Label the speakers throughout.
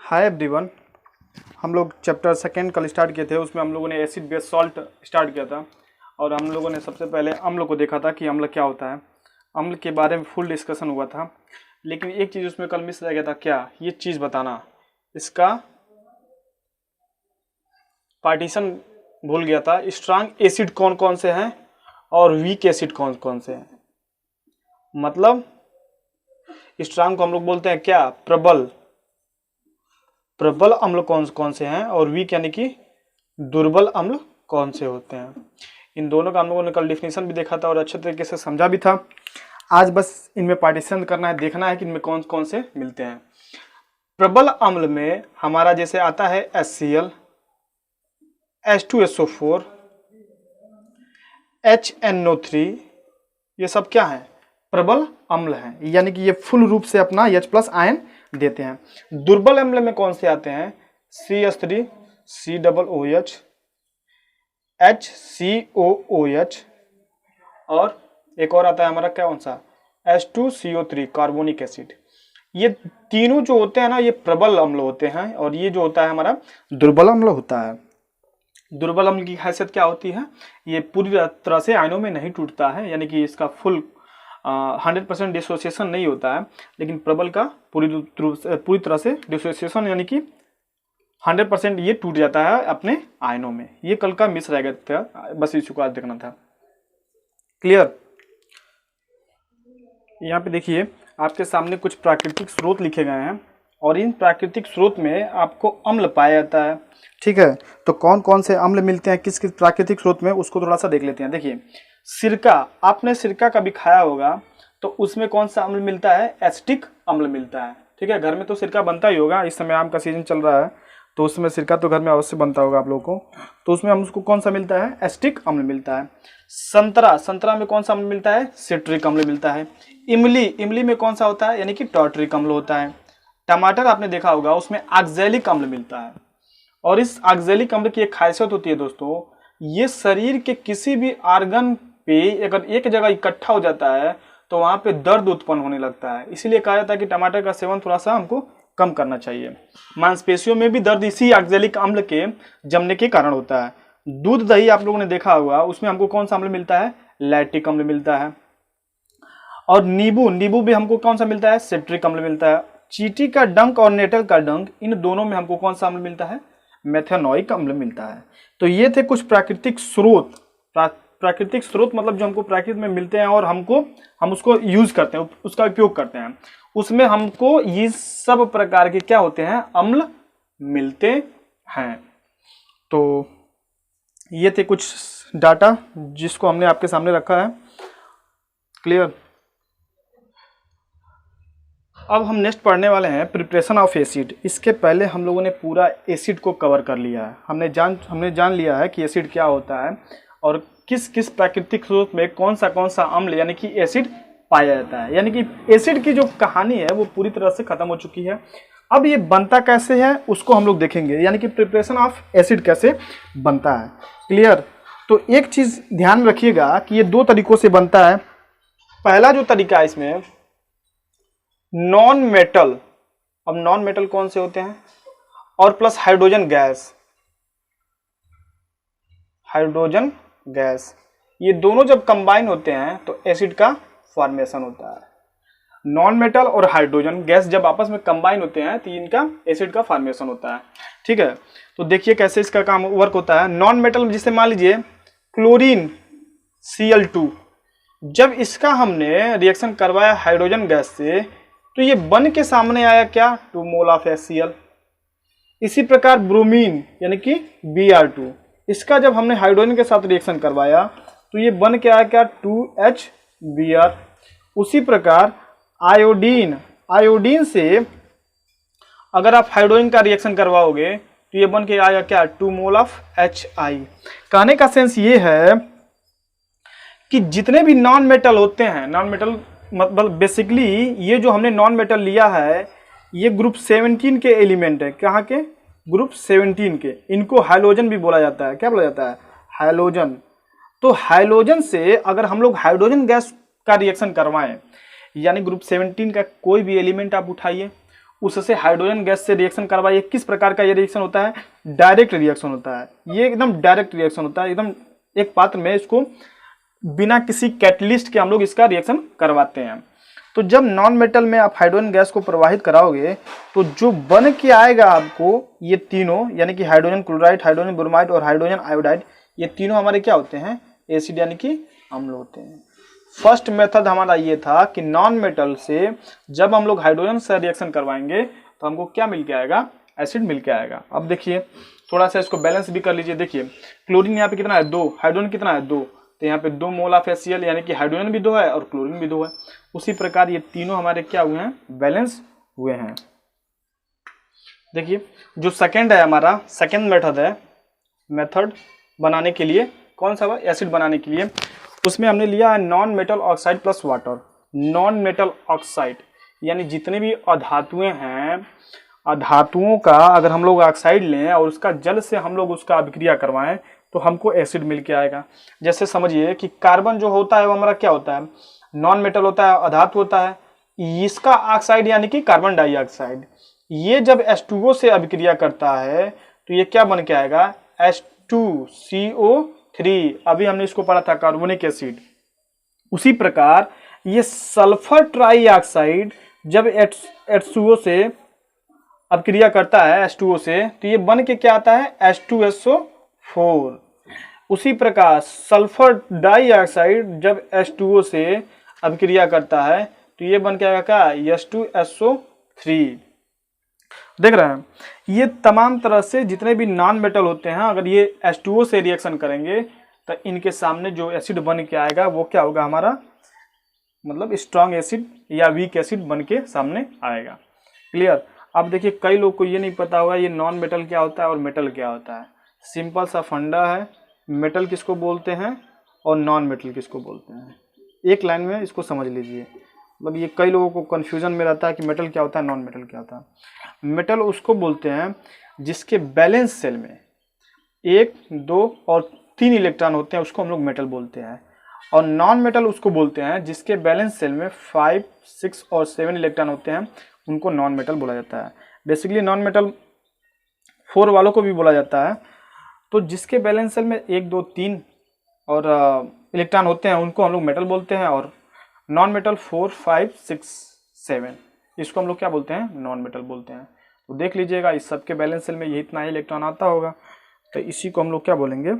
Speaker 1: Hi everyone. हम लोग chapter second कल स्टार्ट किए थे, उसमें हम लोगों ने एसिड बेस सॉल्ट स्टार्ट किया था और हम लोगों ने सबसे पहले अम्ल को देखा था कि अम्ल क्या होता है। अम्ल के बारे में फुल डिस्कशन हुआ था, लेकिन एक चीज़ उसमें कल मिस रह गया था। क्या? ये चीज़ बताना, इसका पार्टीशन भूल गया था। स्ट्रांग एसिड कौन कौन से हैं और वीक एसिड कौन कौन से हैं। मतलब स्ट्रांग को हम लोग बोलते हैं क्या? प्रबल। प्रबल अम्ल कौन कौन से हैं और वीक यानी कि दुर्बल अम्ल कौन से होते हैं। इन दोनों का हम लोगों ने कल डिफिनेशन भी देखा था और अच्छे तरीके से समझा भी था। आज बस इनमें पार्टीशन करना है, देखना है कि इनमें कौन कौन से मिलते हैं। प्रबल अम्ल में हमारा जैसे आता है HCl, H2SO4, HNO3, ये सब क्या है? प्रबल अम्ल हैं, यानी कि ये फुल रूप से अपना H+ आयन देते हैं। दुर्बल अम्ल में कौन से आते हैं? CH3, COOH, HCOOH और एक और आता है हमारा कौन सा? H2CO3 carbonic acid. ये तीनों जो होते हैं ना, ये प्रबल अम्ल होते हैं और ये जो होता है हमारा दुर्बल अम्ल होता है। दुर्बल अम्ल की हैसियत क्या होती है? ये पूरी तरह से आयनों में नहीं टूटता है, यानी कि इसका फुल 100% डिसोसिएशन नहीं होता है, लेकिन प्रबल का पूरी तरह से डिसोसिएशन यानी कि 100% ये टूट जाता है अपने आयनों में। ये कल का मिस रह गया था, बस इसी को आज देखना था। क्लियर? यहाँ पे देखिए आपके सामने कुछ प्राकृतिक स्रोत लिखे गए हैं और इन प्राकृतिक स्रोत में आपको अम्ल पाया जाता है। ठीक है, तो कौन कौन से अम्ल मिलते हैं किस किस प्राकृतिक स्रोत में, उसको थोड़ा सा देख लेते हैं। देखिए सिरका, आपने सिरका कभी खाया होगा, तो उसमें कौन सा अम्ल मिलता है? एसिटिक अम्ल मिलता है। ठीक है, घर में तो सिरका बनता ही होगा, इस समय आम का सीजन चल रहा है तो उसमें सिरका तो घर में अवश्य बनता होगा आप लोगों को। तो उसमें हम उसको कौन सा मिलता है? एसिटिक अम्ल मिलता है। संतरा, संतरा में कौन सा अम्ल मिलता है? सिट्रिक अम्ल मिलता है। इमली, इमली में कौन सा होता है? यानी कि टार्टरिक अम्ल होता है। टमाटर आपने देखा होगा, उसमें ऑक्सैलिक अम्ल मिलता है और इस ऑक्सैलिक अम्ल की एक खासियत होती है दोस्तों, ये शरीर के किसी भी आर्गन पे अगर एक जगह इकट्ठा हो जाता है तो वहां पे दर्द उत्पन्न होने लगता है। इसीलिए कहा जाता है कि टमाटर का सेवन थोड़ा सा हमको कम करना चाहिए। मांसपेशियों में भी दर्द इसी ऑक्सैलिक अम्ल के जमने के कारण होता है। दूध दही आप लोगों ने देखा होगा, उसमें हमको कौन सा अम्ल मिलता है? लैक्टिक अम्ल मिलता है। और नींबू, नींबू भी हमको कौन सा मिलता है? सिट्रिक अम्ल मिलता है। चींटी का डंक और नेटल का डंक, इन दोनों में हमको कौन सा अम्ल मिलता है? मेथेनोइक अम्ल मिलता है। तो ये थे कुछ प्राकृतिक स्रोत। प्राकृतिक स्रोत मतलब जो हमको प्रकृति में मिलते हैं और हम उसको यूज करते हैं, उसका उपयोग करते हैं। उसमें हमको ये सब प्रकार के क्या होते हैं? अम्ल मिलते हैं। तो ये थे कुछ डाटा जिसको हमने आपके सामने रखा है। क्लियर? अब हम नेक्स्ट पढ़ने वाले हैं प्रिपरेशन ऑफ एसिड। इसके पहले हम लोगों ने पूरा एसिड को कवर कर लिया है। हमने जान लिया है कि एसिड क्या होता है और किस किस प्राकृतिक स्रोत में कौन सा अम्ल यानी कि एसिड पाया जाता है। यानी कि एसिड की जो कहानी है वो पूरी तरह से खत्म हो चुकी है। अब ये बनता कैसे है उसको हम लोग देखेंगे, यानी कि प्रिपरेशन ऑफ एसिड कैसे बनता है। क्लियर? तो एक चीज ध्यान रखिएगा कि ये दो तरीकों से बनता है। पहला जो तरीका है इसमें नॉन मेटल, अब नॉन मेटल कौन से होते हैं? और plus hydrogen gas, hydrogen gas, ये दोनों जब कंबाइन होते हैं तो एसिड का फॉर्मेशन होता है। नॉन मेटल और हाइड्रोजन गैस जब आपस में कंबाइन होते हैं तो इनका एसिड का फॉर्मेशन होता है। ठीक है, तो देखिए कैसे इसका काम वर्क होता है। नॉन मेटल जिसे मान लीजिए क्लोरीन Cl2, जब इसका हमने रिएक्शन करवाया हाइड्रोजन गैस से तो ये बन के सामने आया क्या? 2 मोल ऑफ HCl। इसी प्रकार ब्रोमीन यानी कि Br2, इसका जब हमने हाइड्रोजन के साथ रिएक्शन करवाया तो ये बन के आया क्या? 2HBr। उसी प्रकार आयोडीन, आयोडीन से अगर आप हाइड्रोजन का रिएक्शन करवाओगे तो ये बन के आया क्या? 2 मोल ऑफ HI। कहने का सेंस ये है कि जितने भी नॉन मेटल होते हैं, नॉन मेटल मतलब बेसिकली ये जो हमने नॉन मेटल लिया है ये ग्रुप 17 के एलिमेंट है। कहाँ के? ग्रुप 17 के। इनको हाइड्रोजन भी बोला जाता है। क्या बोला जाता है? हाइड्रोजन। तो हाइड्रोजन से अगर हम लोग हाइड्रोजन गैस का रिएक्शन करवाएं, यानी ग्रुप 17 का कोई भी एलिमेंट आप उठाइए, उससे हाइड्रोजन गैस से रिएक्शन करवाइए। किस प्रकार का ये रिएक्शन होता है? डायरेक्ट रिएक्शन होता है। ये एकदम डायरेक्ट रिएक्शन होता है, एकदम एक पात्र में इसको बिना किसी कैटलिस्ट के हम लोग इसका रिएक्शन करवाते हैं। तो जब नॉन मेटल में आप हाइड्रोजन गैस को प्रवाहित कराओगे तो जो बन के आएगा आपको, ये तीनों यानी कि हाइड्रोजन क्लोराइड, हाइड्रोजन ब्रोमाइड और हाइड्रोजन आयोडाइड, ये तीनों हमारे क्या होते हैं? एसिड यानी कि अम्ल होते हैं। फर्स्ट मेथड हमारा ये था कि नॉन मेटल से जब हम लोग हाइड्रोजन से रिएक्शन करवाएंगे तो हमको क्या मिल के आएगा? एसिड मिल के आएगा। अब देखिए थोड़ा सा इसको बैलेंस भी कर लीजिए। देखिए क्लोरीन यहाँ पे कितना है? 2। हाइड्रोजन कितना है? 2। तो यहाँ पे 2 मोल ऑफ HCl यानी कि हाइड्रोजन भी 2 है और क्लोरीन भी 2 है। उसी प्रकार ये तीनों हमारे क्या हुए हैं? बैलेंस हुए हैं। देखिए जो सेकेंड है हमारा, सेकेंड मेथड है, मेथड बनाने के लिए कौन सा? एसिड बनाने के लिए उसमें हमने लिया है non metal oxide plus water. Non metal oxide यानी जितने भी अधातुएं हैं, अधातुओं का अगर हम लोग ऑक्साइड लें और उसका जल से हम लोग उसका अभिक्रिया करवाएं तो हमको एसिड मिल के आएगा। जैसे समझिए कि कार्बन जो होता है वो हमारा क्या होता है? नॉन मेटल होता है, अधातु होता है। इसका ऑक्साइड यानी कि कार्बन डाइऑक्साइड, ये जब H2O से अभिक्रिया करता है तो ये क्या बन के आएगा? H2CO3। अभी हमने इसको पढ़ा था, कार्बोनिक एसिड। उसी प्रकार ये सल्फर ट्राइऑक्साइड जब H2O से अभिक्रिया करता है H2O से तो ये बन के क्या आता है? H2SO4। उसी प्रकार सल्फर डाइऑक्साइड जब H2O से अभिक्रिया करता है तो ये बन के आएगा क्या? H2SO3। देख रहे हैं ये तमाम तरह से जितने भी नॉन मेटल होते हैं, अगर ये H2O से रिएक्शन करेंगे तो इनके सामने जो एसिड बन के आएगा वो क्या होगा? हमारा मतलब स्ट्रॉन्ग एसिड या वीक एसिड बन के सामने आएगा। क्लियर? अब देखिए कई लोग को ये नहीं पता होगा ये नॉन मेटल क्या होता है और मेटल क्या होता है। सिंपल सा फंडा है, मेटल किसको बोलते हैं और नॉन मेटल किसको बोलते हैं। एक लाइन में इसको समझ लीजिए। मतलब ये कई लोगों को कन्फ्यूजन में रहता है कि मेटल क्या होता है, नॉन मेटल क्या होता है। मेटल उसको बोलते हैं जिसके बैलेंस सेल में 1, 2 और 3 इलेक्ट्रॉन होते हैं, उसको हम लोग मेटल बोलते हैं। और नॉन मेटल उसको बोलते हैं जिसके बैलेंस सेल में 5, 6 और 7 इलेक्ट्रॉन होते हैं, उनको नॉन मेटल बोला जाता है। बेसिकली नॉन मेटल 4 वालों को भी बोला जाता है। तो जिसके बैलेंस सेल में 1, 2, 3 और इलेक्ट्रॉन होते हैं उनको हम लोग मेटल बोलते हैं। और नॉन मेटल 4, 5, 6, 7 इसको हम लोग क्या बोलते हैं? नॉन मेटल बोलते हैं। तो देख लीजिएगा इस सबके बैलेंस सेल में यही इतना ही इलेक्ट्रॉन आता होगा, तो इसी को हम लोग क्या बोलेंगे?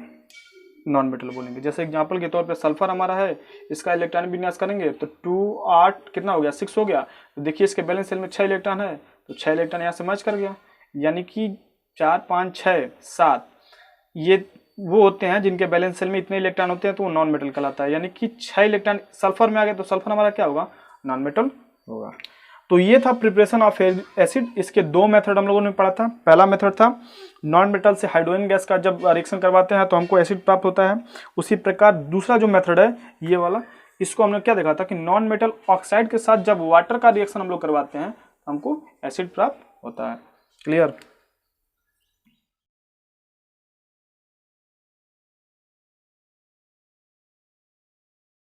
Speaker 1: नॉन मेटल बोलेंगे। जैसे एग्जांपल के तौर पे सल्फर हमारा है, इसका इलेक्ट्रॉन विन्यास करेंगे तो 2, 8 कितना हो गया? 6 हो गया। तो देखिए इसके बैलेंस सेल में 6 इलेक्ट्रॉन है तो 6 इलेक्ट्रॉन यहाँ से मैच कर गया, यानी कि 4, 5, 6, 7 ये वो होते हैं जिनके बैलेंस सेल में इतने इलेक्ट्रॉन होते हैं तो वो नॉन मेटल कहलाता है। यानी कि 6 इलेक्ट्रॉन सल्फर में आ गए तो सल्फर हमारा क्या होगा? नॉन मेटल होगा। तो ये था प्रिपरेशन ऑफ एसिड। इसके 2 मेथड हम लोगों ने पढ़ा था। पहला मेथड था नॉन मेटल से हाइड्रोजन गैस का जब रिएक्शन करवाते हैं तो हमको एसिड प्राप्त होता है। उसी प्रकार दूसरा जो मेथड है ये वाला, इसको हमने क्या देखा था कि नॉन मेटल ऑक्साइड के साथ जब वाटर का रिएक्शन हम लोग करवाते हैं तो हमको एसिड प्राप्त होता है। क्लियर?